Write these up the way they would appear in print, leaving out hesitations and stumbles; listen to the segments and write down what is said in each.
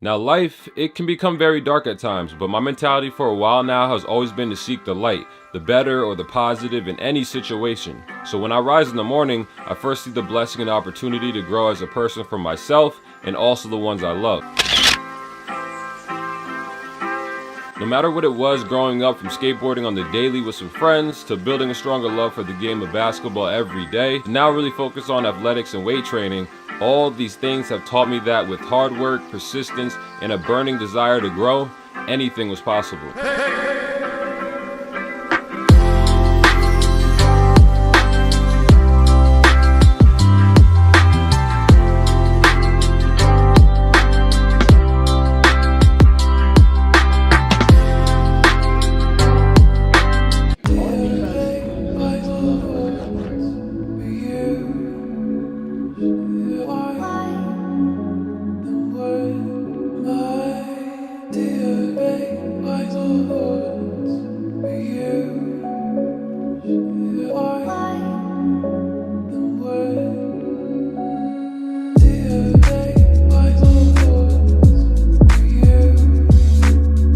Now life, it can become very dark at times, but my mentality for a while now has always been to seek the light, the better or the positive in any situation. So when I rise in the morning, I first see the blessing and opportunity to grow as a person for myself and also the ones I love. No matter what it was growing up, from skateboarding on the daily with some friends to building a stronger love for the game of basketball every day, to now really focus on athletics and weight training, all these things have taught me that with hard work, persistence, and a burning desire to grow, anything was possible.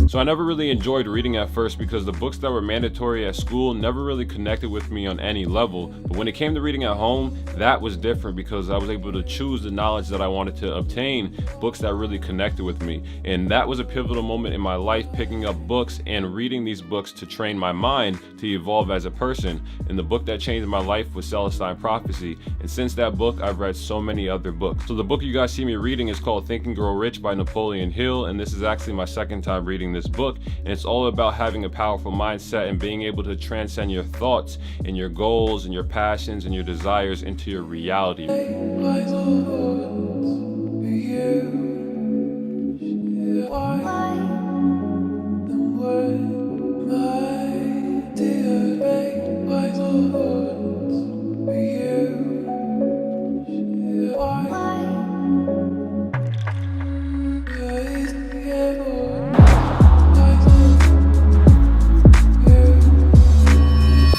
So I never really enjoyed reading at first because the books that were mandatory at school never really connected with me on any level. But when it came to reading at home, that was different because I was able to choose the knowledge that I wanted to obtain, books that really connected with me. And that was a pivotal moment in my life, picking up books and reading these books to train my mind to evolve as a person. And the book that changed my life was Celestine Prophecy. And since that book, I've read so many other books. So the book you guys see me reading is called Think and Grow Rich by Napoleon Hill. And this is actually my second time reading this book, and it's all about having a powerful mindset and being able to transcend your thoughts and your goals and your passions and your desires into your reality.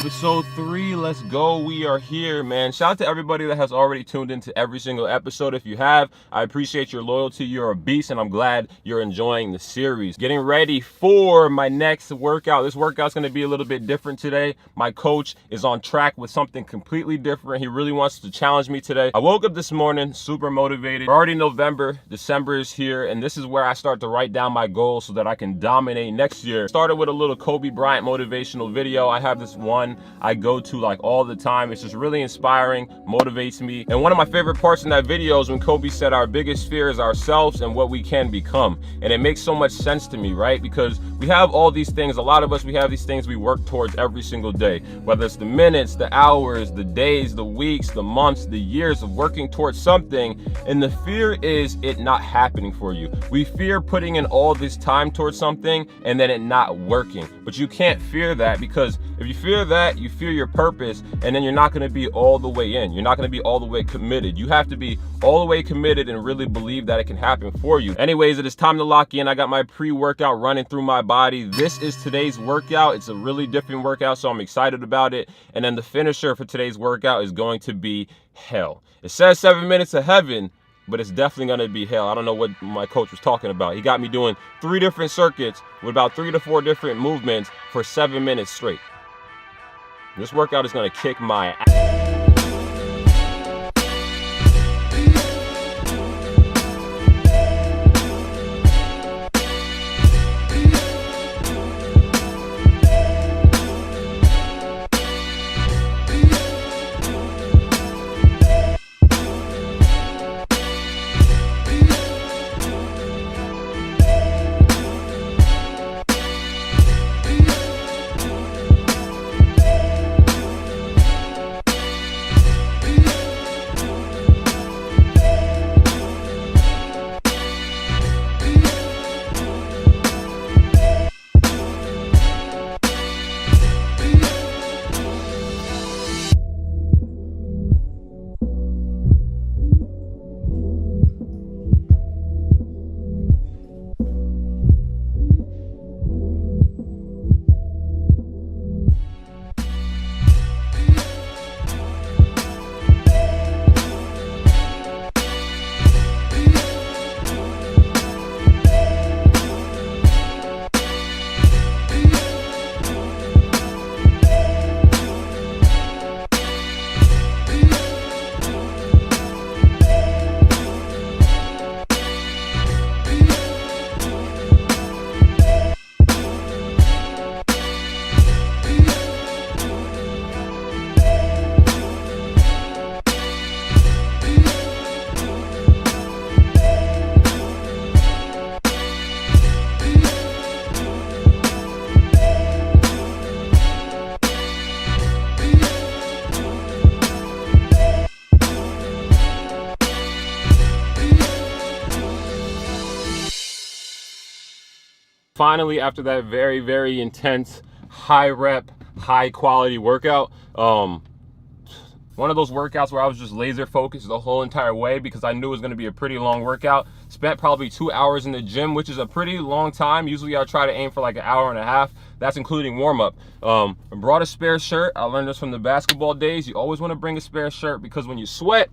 Episode 3, let's go. We are here, man. Shout out to everybody that has already tuned into every single episode. If you have, I appreciate your loyalty. You're a beast, and I'm glad you're enjoying the series. Getting ready for my next workout. This workout's going to be a little bit different today. My coach is on track with something completely different. He really wants to challenge me today. I woke up this morning super motivated. We're already November. December is here, and this is where I start to write down my goals so that I can dominate next year. Started with a little Kobe Bryant motivational video. I have this one I go to like all the time. It's just really inspiring, motivates me. And one of my favorite parts in that video is when Kobe said our biggest fear is ourselves and what we can become. And it makes so much sense to me, right? Because we have all these things, a lot of us, we have these things we work towards every single day, whether it's the minutes, the hours, the days, the weeks, the months, the years of working towards something. And the fear is it not happening for you. We fear putting in all this time towards something and then it not working. But you can't fear that, because if you fear that, you fear your purpose, and then you're not going to be all the way in. You're not going to be all the way committed. You have to be all the way committed and really believe that it can happen for you. Anyways, it is time to lock in. I got my pre-workout running through my body. This is today's workout. It's a really different workout, so I'm excited about it. And then the finisher for today's workout is going to be hell. It says 7 minutes of heaven, but it's definitely going to be hell. I don't know what my coach was talking about. He got me doing 3 different circuits with about 3 to 4 different movements for 7 minutes straight. This workout is going to kick my ass. finally, after that very, very intense, high rep, high quality workout, one of those workouts where I was just laser focused the whole entire way because I knew it was going to be a pretty long workout. Spent probably 2 hours in the gym, which is a pretty long time. Usually I try to aim for like an hour and a half. That's including warm up. I brought a spare shirt. I learned this from the basketball days. You always want to bring a spare shirt because when you sweat,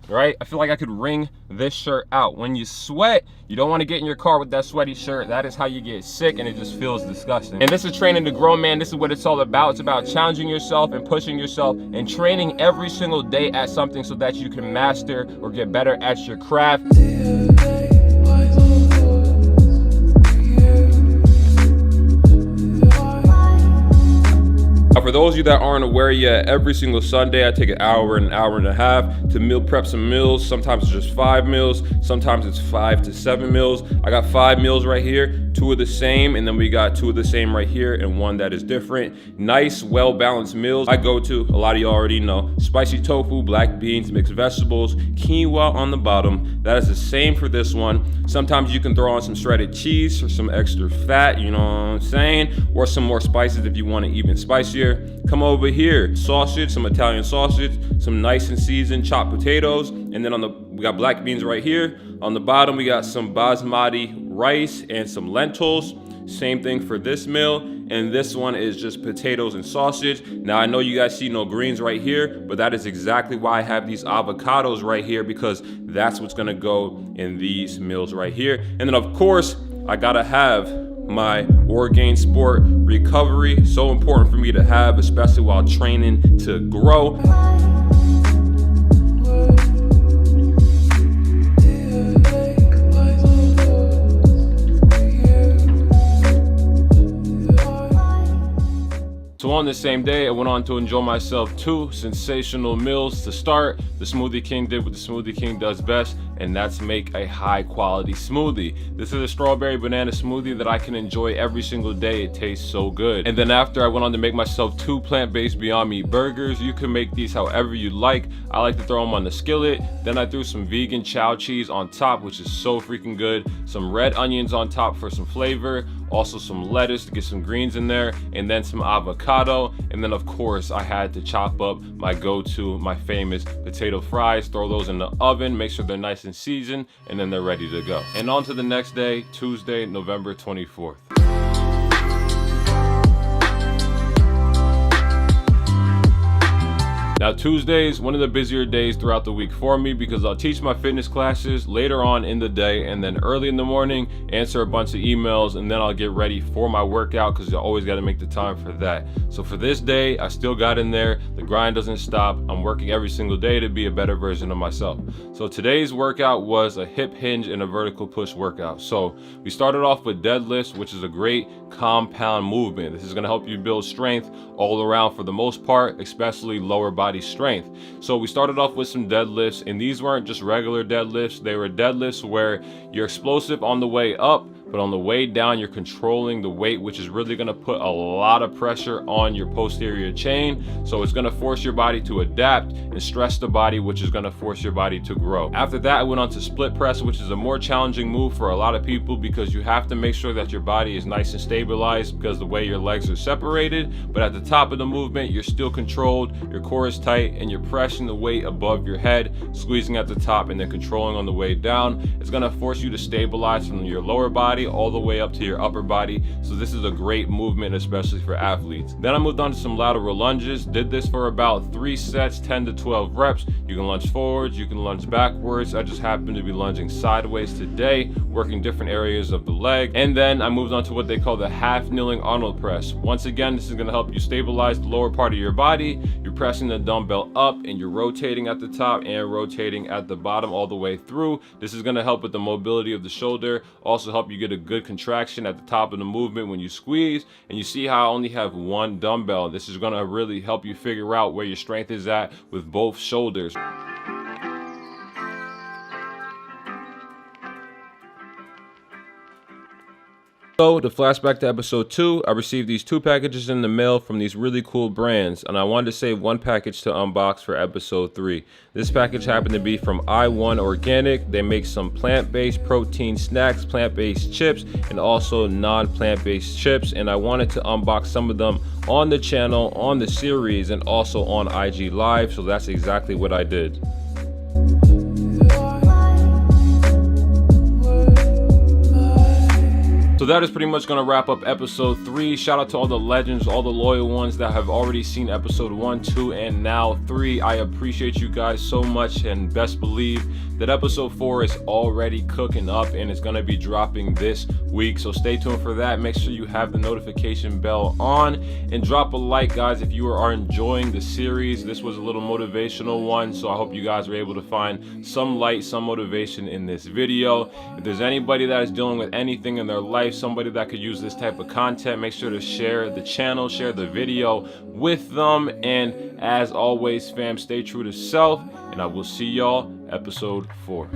right? I feel like I could wring this shirt out. When you sweat, you don't want to get in your car with that sweaty shirt. That is how you get sick, and it just feels disgusting. And this is training to grow, man. This is what it's all about. It's about challenging yourself and pushing yourself and training every single day at something so that you can master or get better at your craft. For those of you that aren't aware yet, every single Sunday I take an hour and a half to meal prep some meals. Sometimes it's just 5 meals, sometimes it's 5 to 7 meals. I got 5 meals right here, 2 of the same, and then we got 2 of the same right here and 1 that is different. Nice, well-balanced meals. I go to, a lot of you already know, spicy tofu, black beans, mixed vegetables, quinoa on the bottom. That is the same for this one. Sometimes you can throw on some shredded cheese or some extra fat, you know what I'm saying? Or some more spices if you want it even spicier. Come over here, sausage, some Italian sausage, some nice and seasoned chopped potatoes, and then we got black beans right here. On the bottom, we got some basmati rice and some lentils. Same thing for this meal, and this one is just potatoes and sausage. Now, I know you guys see no greens right here, but that is exactly why I have these avocados right here, because that's what's gonna go in these meals right here. And then, of course, I gotta have my Orgain Sport recovery. So important for me to have, especially while training to grow. So on the same day, I went on to enjoy myself 2 sensational meals to start. The Smoothie King did what the Smoothie King does best, and that's make a high quality smoothie. This is a strawberry banana smoothie that I can enjoy every single day. It tastes so good. And then after, I went on to make myself 2 plant-based Beyond Meat burgers. You can make these however you like. I like to throw them on the skillet. Then I threw some vegan chow cheese on top, which is so freaking good. Some red onions on top for some flavor. Also some lettuce to get some greens in there, and then some avocado. And then of course I had to chop up my go-to, my famous potato fries, throw those in the oven, make sure they're nice and seasoned, and then they're ready to go. And on to the next day, Tuesday, November 24th. Now Tuesdays, one of the busier days throughout the week for me because I'll teach my fitness classes later on in the day, and then early in the morning, answer a bunch of emails, and then I'll get ready for my workout because you always got to make the time for that. So for this day, I still got in there. The grind doesn't stop. I'm working every single day to be a better version of myself. So today's workout was a hip hinge and a vertical push workout. So we started off with deadlifts, which is a great compound movement. This is going to help you build strength all around for the most part, especially lower body strength. So we started off with some deadlifts, and these weren't just regular deadlifts. They were deadlifts where you're explosive on the way up, but on the way down, you're controlling the weight, which is really going to put a lot of pressure on your posterior chain. So it's going to force your body to adapt and stress the body, which is going to force your body to grow. After that, I went on to split press, which is a more challenging move for a lot of people because you have to make sure that your body is nice and stabilized because the way your legs are separated. But at the top of the movement, you're still controlled, your core is tight, and you're pressing the weight above your head, squeezing at the top and then controlling on the way down. It's going to force you to stabilize from your lower body all the way up to your upper body. So this is a great movement, especially for athletes. Then I moved on to some lateral lunges. Did this for about 3 sets, 10 to 12 reps. You can lunge forwards, you can lunge backwards. I just happen to be lunging sideways today, working different areas of the leg. And then I moved on to what they call the half kneeling Arnold press. Once again, this is going to help you stabilize the lower part of your body. You're pressing the dumbbell up and you're rotating at the top and rotating at the bottom all the way through. This is going to help with the mobility of the shoulder, also help you get a good contraction at the top of the movement when you squeeze. And you see how I only have 1 dumbbell. This is going to really help you figure out where your strength is at with both shoulders. So to flashback to episode 2, I received these 2 packages in the mail from these really cool brands, and I wanted to save 1 package to unbox for episode 3. This package happened to be from I1 Organic. They make some plant-based protein snacks, plant-based chips, and also non-plant-based chips, and I wanted to unbox some of them on the channel, on the series, and also on IG Live, so that's exactly what I did. So that is pretty much going to wrap up episode 3. Shout out to all the legends, all the loyal ones that have already seen episode 1, 2, and now 3. I appreciate you guys so much, and best believe that episode 4 is already cooking up and it's going to be dropping this week. So stay tuned for that. Make sure you have the notification bell on and drop a like, guys, if you are enjoying the series. This was a little motivational one, so I hope you guys were able to find some light, some motivation in this video. If there's anybody that is dealing with anything in their life, somebody that could use this type of content, make sure to share the channel, share the video with them. And as always, fam, stay true to self, and I will see y'all episode 4.